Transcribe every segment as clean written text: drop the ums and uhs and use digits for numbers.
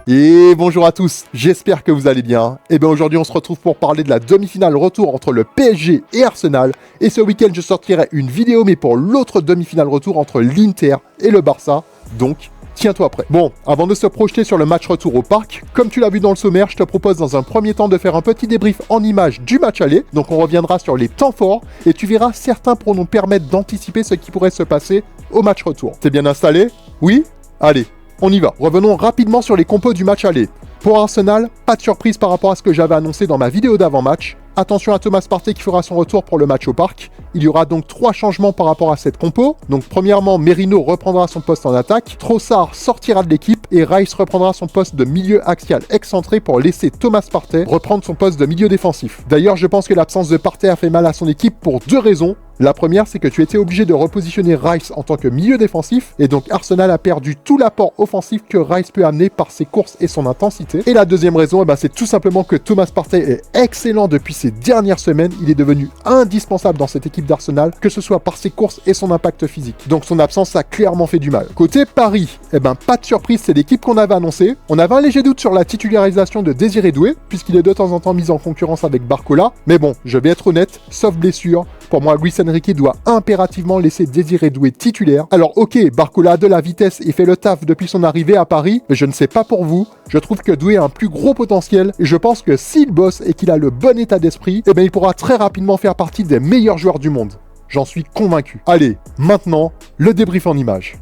Et bonjour à tous, j'espère que vous allez bien. Et bien aujourd'hui on se retrouve pour parler de la demi-finale retour entre le PSG et Arsenal. Et ce week-end je sortirai une vidéo mais pour l'autre demi-finale retour entre l'Inter et le Barça. Donc tiens-toi prêt. Bon, avant de se projeter sur le match retour au parc, comme tu l'as vu dans le sommaire, je te propose dans un premier temps de faire un petit débrief en images du match aller. Donc on reviendra sur les temps forts et tu verras certains pour nous permettre d'anticiper ce qui pourrait se passer au match retour. T'es bien installé? Oui? Allez, on y va. Revenons rapidement sur les compos du match aller. Pour Arsenal, pas de surprise par rapport à ce que j'avais annoncé dans ma vidéo d'avant-match. Attention à Thomas Partey qui fera son retour pour le match au parc. Il y aura donc 3 changements par rapport à cette compo. Donc premièrement, Merino reprendra son poste en attaque, Trossard sortira de l'équipe et Rice reprendra son poste de milieu axial excentré pour laisser Thomas Partey reprendre son poste de milieu défensif. D'ailleurs, je pense que l'absence de Partey a fait mal à son équipe pour 2 raisons. La première, c'est que tu étais obligé de repositionner Rice en tant que milieu défensif, et donc Arsenal a perdu tout l'apport offensif que Rice peut amener par ses courses et son intensité. Et la deuxième raison, c'est tout simplement que Thomas Partey est excellent depuis ces dernières semaines. Il est devenu indispensable dans cette équipe d'Arsenal, que ce soit par ses courses et son impact physique. Donc son absence a clairement fait du mal. Côté Paris, pas de surprise, c'est l'équipe qu'on avait annoncée. On avait un léger doute sur la titularisation de Désiré Doué, puisqu'il est de temps en temps mis en concurrence avec Barcola. Mais bon, je vais être honnête, sauf blessure, pour moi, Luis Enrique doit impérativement laisser Désiré Doué titulaire. Alors ok, Barcola a de la vitesse et fait le taf depuis son arrivée à Paris, mais je ne sais pas pour vous, je trouve que Doué a un plus gros potentiel et je pense que s'il bosse et qu'il a le bon état d'esprit, il pourra très rapidement faire partie des meilleurs joueurs du monde. J'en suis convaincu. Allez, maintenant, le débrief en images.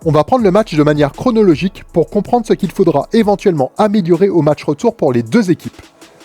On va prendre le match de manière chronologique pour comprendre ce qu'il faudra éventuellement améliorer au match retour pour les deux équipes.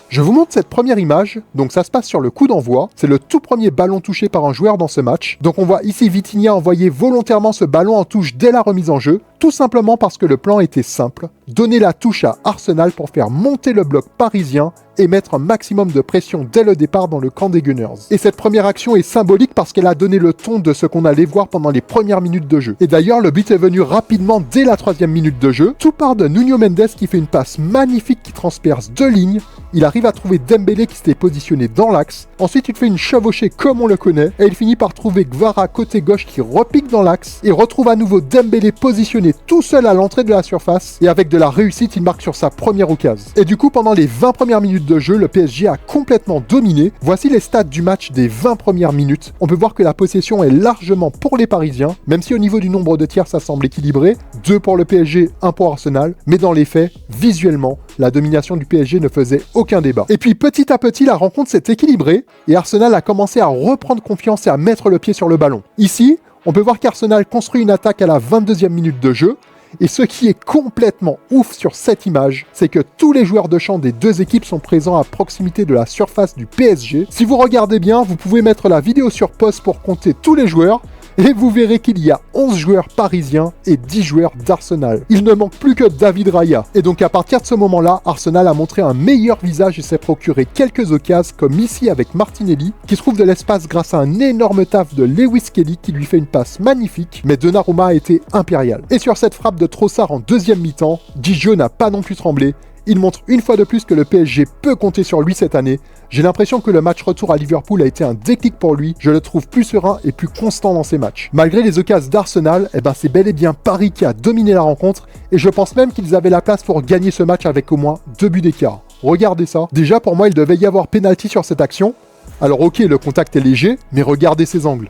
Je vous montre cette première image, donc ça se passe sur le coup d'envoi, c'est le tout premier ballon touché par un joueur dans ce match. Donc on voit ici Vitinha envoyer volontairement ce ballon en touche dès la remise en jeu, tout simplement parce que le plan était simple, donner la touche à Arsenal pour faire monter le bloc parisien et mettre un maximum de pression dès le départ dans le camp des Gunners. Et cette première action est symbolique parce qu'elle a donné le ton de ce qu'on allait voir pendant les premières minutes de jeu. Et d'ailleurs, le but est venu rapidement dès la 3e minute de jeu. Tout part de Nuno Mendes qui fait une passe magnifique qui transperce 2 lignes. Il arrive à trouver Dembélé qui s'était positionné dans l'axe. Ensuite, il fait une chevauchée comme on le connaît. Et il finit par trouver Gvara côté gauche qui repique dans l'axe. Et retrouve à nouveau Dembélé positionné tout seul à l'entrée de la surface. Et avec de la réussite, il marque sur sa première occasion. Et du coup, pendant les 20 premières minutes de jeu, le PSG a complètement dominé. Voici les stats du match des 20 premières minutes. On peut voir que la possession est largement pour les Parisiens, même si au niveau du nombre de tirs, ça semble équilibré. 2 pour le PSG, 1 pour Arsenal. Mais dans les faits, visuellement, la domination du PSG ne faisait aucun débat. Et puis petit à petit, la rencontre s'est équilibrée et Arsenal a commencé à reprendre confiance et à mettre le pied sur le ballon. Ici, on peut voir qu'Arsenal construit une attaque à la 22e minute de jeu. Et ce qui est complètement ouf sur cette image, c'est que tous les joueurs de champ des deux équipes sont présents à proximité de la surface du PSG. Si vous regardez bien, vous pouvez mettre la vidéo sur pause pour compter tous les joueurs. Et vous verrez qu'il y a 11 joueurs parisiens et 10 joueurs d'Arsenal. Il ne manque plus que David Raya. Et donc à partir de ce moment-là, Arsenal a montré un meilleur visage et s'est procuré quelques occasions, comme ici avec Martinelli, qui trouve de l'espace grâce à un énorme taf de Lewis Kelly qui lui fait une passe magnifique, mais Donnarumma a été impérial. Et sur cette frappe de Trossard en deuxième mi-temps, Dijon n'a pas non plus tremblé. Il montre une fois de plus que le PSG peut compter sur lui cette année. J'ai l'impression que le match retour à Liverpool a été un déclic pour lui. Je le trouve plus serein et plus constant dans ses matchs. Malgré les occasions d'Arsenal, c'est bel et bien Paris qui a dominé la rencontre et je pense même qu'ils avaient la place pour gagner ce match avec au moins 2 buts d'écart. Regardez ça. Déjà pour moi, il devait y avoir pénalty sur cette action. Alors ok, le contact est léger, mais regardez ses angles.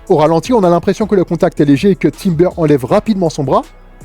Au ralenti, on a l'impression que le contact est léger et que Timber enlève rapidement son bras.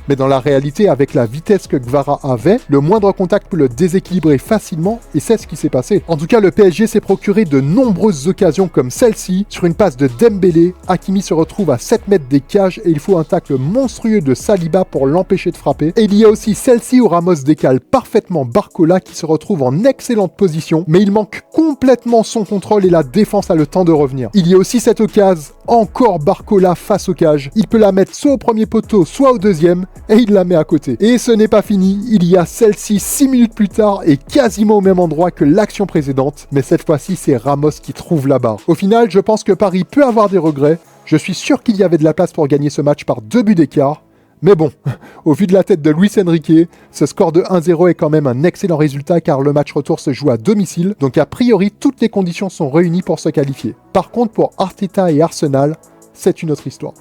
Mais dans la réalité, avec la vitesse que Gvara avait, le moindre contact peut le déséquilibrer facilement et c'est ce qui s'est passé. En tout cas, le PSG s'est procuré de nombreuses occasions comme celle-ci. Sur une passe de Dembélé, Hakimi se retrouve à 7 mètres des cages et il faut un tacle monstrueux de Saliba pour l'empêcher de frapper. Et il y a aussi celle-ci où Ramos décale parfaitement Barcola qui se retrouve en excellente position, mais il manque complètement son contrôle et la défense a le temps de revenir. Il y a aussi cette occasion, encore Barcola face aux cages. Il peut la mettre soit au premier poteau, soit au deuxième. Et il la met à côté. Et ce n'est pas fini, il y a celle-ci 6 minutes plus tard et quasiment au même endroit que l'action précédente, mais cette fois-ci c'est Ramos qui trouve la barre. Au final, je pense que Paris peut avoir des regrets, je suis sûr qu'il y avait de la place pour gagner ce match par 2 buts d'écart, mais bon, au vu de la tête de Luis Enrique, ce score de 1-0 est quand même un excellent résultat car le match retour se joue à domicile, donc a priori toutes les conditions sont réunies pour se qualifier. Par contre pour Arteta et Arsenal, c'est une autre histoire.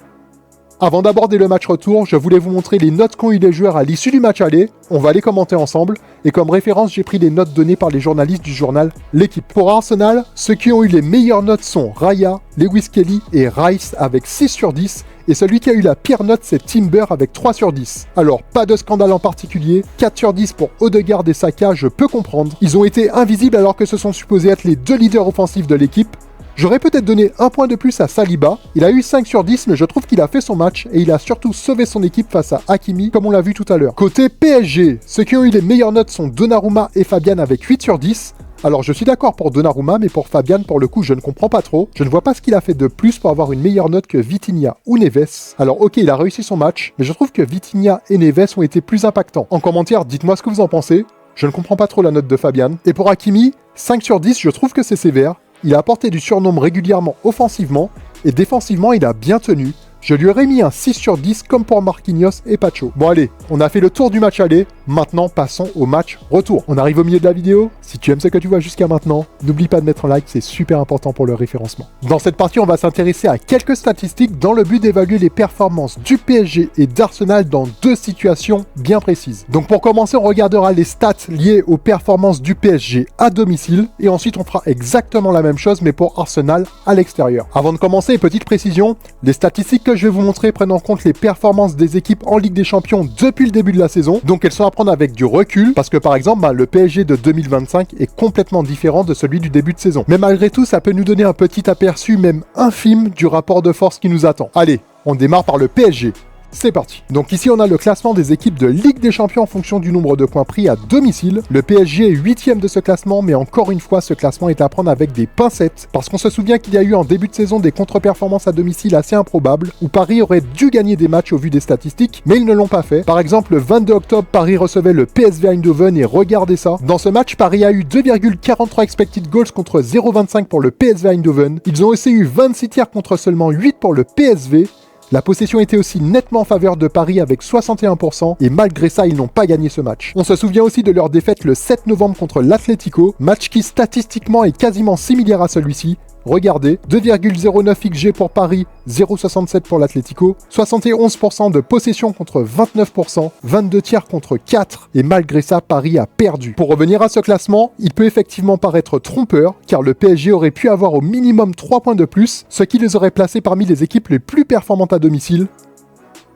Avant d'aborder le match retour, je voulais vous montrer les notes qu'ont eu les joueurs à l'issue du match aller. On va les commenter ensemble. Et comme référence, j'ai pris les notes données par les journalistes du journal L'équipe. Pour Arsenal, ceux qui ont eu les meilleures notes sont Raya, Lewis Kelly et Rice avec 6 sur 10. Et celui qui a eu la pire note, c'est Timber avec 3 sur 10. Alors, pas de scandale en particulier. 4 sur 10 pour Odegaard et Saka, je peux comprendre. Ils ont été invisibles alors que ce sont supposés être les deux leaders offensifs de l'équipe. J'aurais peut-être donné un point de plus à Saliba. Il a eu 5 sur 10, mais je trouve qu'il a fait son match et il a surtout sauvé son équipe face à Hakimi, comme on l'a vu tout à l'heure. Côté PSG, ceux qui ont eu les meilleures notes sont Donnarumma et Fabian avec 8 sur 10. Alors je suis d'accord pour Donnarumma, mais pour Fabian, pour le coup, je ne comprends pas trop. Je ne vois pas ce qu'il a fait de plus pour avoir une meilleure note que Vitinha ou Neves. Alors ok, il a réussi son match, mais je trouve que Vitinha et Neves ont été plus impactants. En commentaire, dites-moi ce que vous en pensez. Je ne comprends pas trop la note de Fabian. Et pour Hakimi, 5 sur 10, je trouve que c'est sévère. Il a apporté du surnombre régulièrement offensivement et défensivement il a bien tenu. Je lui aurais mis un 6 sur 10 comme pour Marquinhos et Pacho. Bon allez, on a fait le tour du match aller, maintenant passons au match retour. On arrive au milieu de la vidéo. Si tu aimes ce que tu vois jusqu'à maintenant, n'oublie pas de mettre un like, c'est super important pour le référencement. Dans cette partie, on va s'intéresser à quelques statistiques dans le but d'évaluer les performances du PSG et d'Arsenal dans deux situations bien précises. Donc pour commencer, on regardera les stats liées aux performances du PSG à domicile et ensuite on fera exactement la même chose mais pour Arsenal à l'extérieur. Avant de commencer, petite précision, les statistiques que je vais vous montrer prennent en compte les performances des équipes en Ligue des Champions depuis le début de la saison, donc elles sont à prendre avec du recul, parce que par exemple, le PSG de 2025 est complètement différent de celui du début de saison. Mais malgré tout, ça peut nous donner un petit aperçu, même infime, du rapport de force qui nous attend. Allez, on démarre par le PSG. C'est parti. Donc ici on a le classement des équipes de Ligue des Champions en fonction du nombre de points pris à domicile. Le PSG est 8ème de ce classement, mais encore une fois ce classement est à prendre avec des pincettes, parce qu'on se souvient qu'il y a eu en début de saison des contre-performances à domicile assez improbables, où Paris aurait dû gagner des matchs au vu des statistiques, mais ils ne l'ont pas fait. Par exemple, le 22 octobre, Paris recevait le PSV Eindhoven et regardez ça. Dans ce match, Paris a eu 2,43 expected goals contre 0,25 pour le PSV Eindhoven. Ils ont aussi eu 26 tirs contre seulement 8 pour le PSV. La possession était aussi nettement en faveur de Paris avec 61% et malgré ça, ils n'ont pas gagné ce match. On se souvient aussi de leur défaite le 7 novembre contre l'Atlético, match qui statistiquement est quasiment similaire à celui-ci. Regardez, 2,09 XG pour Paris, 0,67 pour l'Atlético, 71% de possession contre 29%, 22 tirs contre 4, et malgré ça, Paris a perdu. Pour revenir à ce classement, il peut effectivement paraître trompeur, car le PSG aurait pu avoir au minimum 3 points de plus, ce qui les aurait placés parmi les équipes les plus performantes à domicile.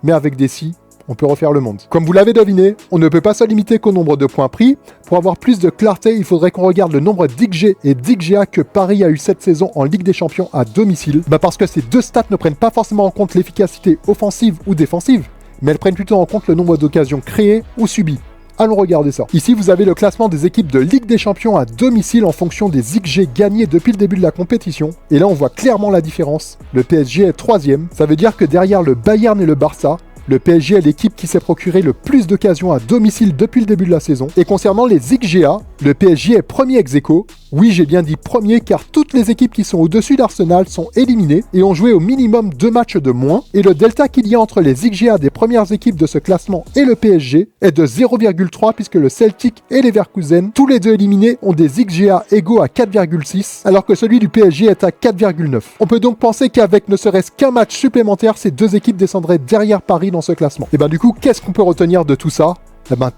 Mais avec des si, on peut refaire le monde. Comme vous l'avez deviné, on ne peut pas se limiter qu'au nombre de points pris. Pour avoir plus de clarté, il faudrait qu'on regarde le nombre d'XG et d'XGA que Paris a eu cette saison en Ligue des Champions à domicile. Parce que ces deux stats ne prennent pas forcément en compte l'efficacité offensive ou défensive, mais elles prennent plutôt en compte le nombre d'occasions créées ou subies. Allons regarder ça. Ici, vous avez le classement des équipes de Ligue des Champions à domicile en fonction des XG gagnés depuis le début de la compétition. Et là, on voit clairement la différence. Le PSG est 3ème. Ça veut dire que derrière le Bayern et le Barça, le PSG est l'équipe qui s'est procuré le plus d'occasions à domicile depuis le début de la saison. Et concernant les XGA, le PSG est premier ex-aequo. Oui, j'ai bien dit premier car toutes les équipes qui sont au-dessus d'Arsenal sont éliminées et ont joué au minimum 2 matchs de moins. Et le delta qu'il y a entre les XGA des premières équipes de ce classement et le PSG est de 0,3 puisque le Celtic et les Leverkusen, tous les deux éliminés, ont des XGA égaux à 4,6 alors que celui du PSG est à 4,9. On peut donc penser qu'avec ne serait-ce qu'un match supplémentaire, ces deux équipes descendraient derrière Paris dans ce classement. Et du coup, qu'est-ce qu'on peut retenir de tout ça ?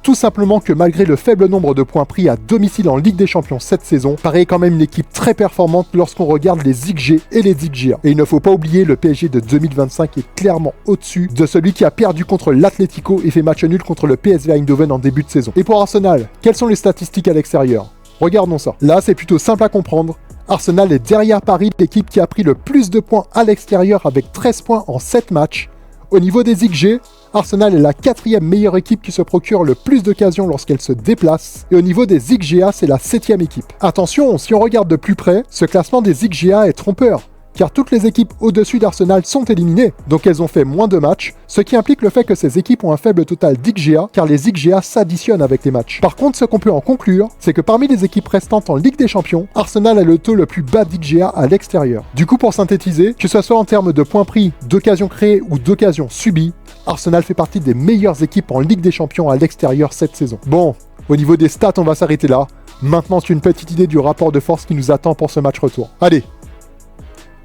Tout simplement que malgré le faible nombre de points pris à domicile en Ligue des Champions cette saison, Paris est quand même une équipe très performante lorsqu'on regarde les XG et les XGA. Et il ne faut pas oublier, le PSG de 2025 est clairement au-dessus de celui qui a perdu contre l'Atlético et fait match nul contre le PSV Eindhoven en début de saison. Et pour Arsenal, quelles sont les statistiques à l'extérieur ? Regardons ça. Là, c'est plutôt simple à comprendre. Arsenal est derrière Paris, l'équipe qui a pris le plus de points à l'extérieur avec 13 points en 7 matchs. Au niveau des XG, Arsenal est la 4e meilleure équipe qui se procure le plus d'occasions lorsqu'elle se déplace. Et au niveau des XGA, c'est la 7e équipe. Attention, si on regarde de plus près, ce classement des XGA est trompeur, car toutes les équipes au-dessus d'Arsenal sont éliminées, donc elles ont fait moins de matchs, ce qui implique le fait que ces équipes ont un faible total d'XGA, car les XGA s'additionnent avec les matchs. Par contre, ce qu'on peut en conclure, c'est que parmi les équipes restantes en Ligue des Champions, Arsenal a le taux le plus bas d'XGA à l'extérieur. Du coup, pour synthétiser, que ce soit en termes de points pris, d'occasions créées ou d'occasions subies, Arsenal fait partie des meilleures équipes en Ligue des Champions à l'extérieur cette saison. Bon, au niveau des stats, on va s'arrêter là. Maintenant, c'est une petite idée du rapport de force qui nous attend pour ce match retour. Allez,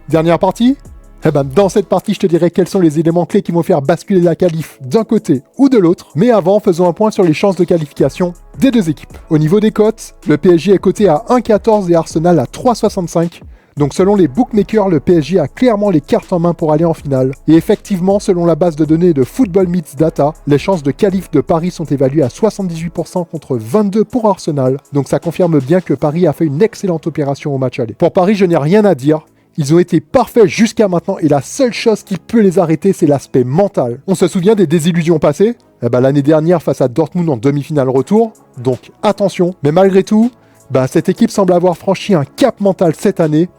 dernière partie, Eh ben, dans cette partie, je te dirai quels sont les éléments clés qui vont faire basculer la qualif d'un côté ou de l'autre. Mais avant, faisons un point sur les chances de qualification des deux équipes. Au niveau des cotes, le PSG est coté à 1,14 et Arsenal à 3,65. Donc selon les bookmakers, le PSG a clairement les cartes en main pour aller en finale. Et effectivement, selon la base de données de Football Meets Data, les chances de qualif de Paris sont évaluées à 78% contre 22% pour Arsenal. Donc ça confirme bien que Paris a fait une excellente opération au match aller. Pour Paris, je n'ai rien à dire. Ils ont été parfaits jusqu'à maintenant et la seule chose qui peut les arrêter, c'est l'aspect mental. On se souvient des désillusions passées ? L'année dernière face à Dortmund en demi-finale retour. Donc attention. Mais malgré tout, cette équipe semble avoir franchi un cap mental cette année.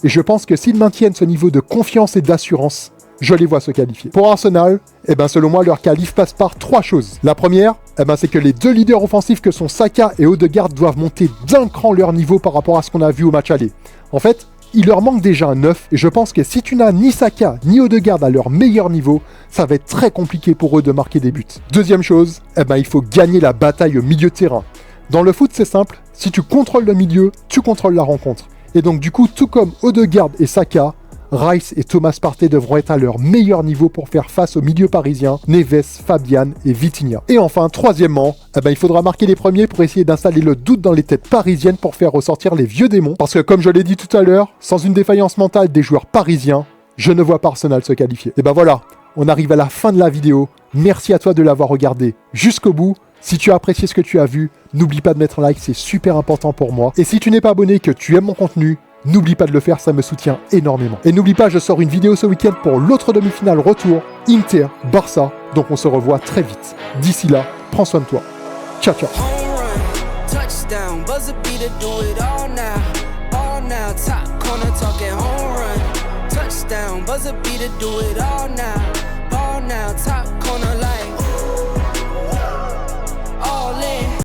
Et je pense que s'ils maintiennent ce niveau de confiance et d'assurance, je les vois se qualifier. Pour Arsenal, selon moi, leur qualif passe par 3 choses. La première, c'est que les 2 leaders offensifs que sont Saka et Odegaard doivent monter d'un cran leur niveau par rapport à ce qu'on a vu au match aller. En fait, il leur manque déjà un 9 et je pense que si tu n'as ni Saka ni Odegaard à leur meilleur niveau, ça va être très compliqué pour eux de marquer des buts. Deuxième chose, il faut gagner la bataille au milieu de terrain. Dans le foot, c'est simple, si tu contrôles le milieu, tu contrôles la rencontre. Et donc du coup, tout comme Odegaard et Saka, Rice et Thomas Partey devront être à leur meilleur niveau pour faire face au milieu parisien, Neves, Fabian et Vitinha. Et enfin, troisièmement, il faudra marquer les premiers pour essayer d'installer le doute dans les têtes parisiennes pour faire ressortir les vieux démons. Parce que comme je l'ai dit tout à l'heure, sans une défaillance mentale des joueurs parisiens, je ne vois pas Arsenal se qualifier. Et voilà, on arrive à la fin de la vidéo. Merci à toi de l'avoir regardé jusqu'au bout. Si tu as apprécié ce que tu as vu, n'oublie pas de mettre un like, c'est super important pour moi. Et si tu n'es pas abonné et que tu aimes mon contenu, n'oublie pas de le faire, ça me soutient énormément. Et n'oublie pas, je sors une vidéo ce week-end pour l'autre demi-finale retour, Inter-Barça. Donc on se revoit très vite. D'ici là, prends soin de toi. Ciao, ciao. Touchdown, buzzer beater, do it all now. Ball now, top corner.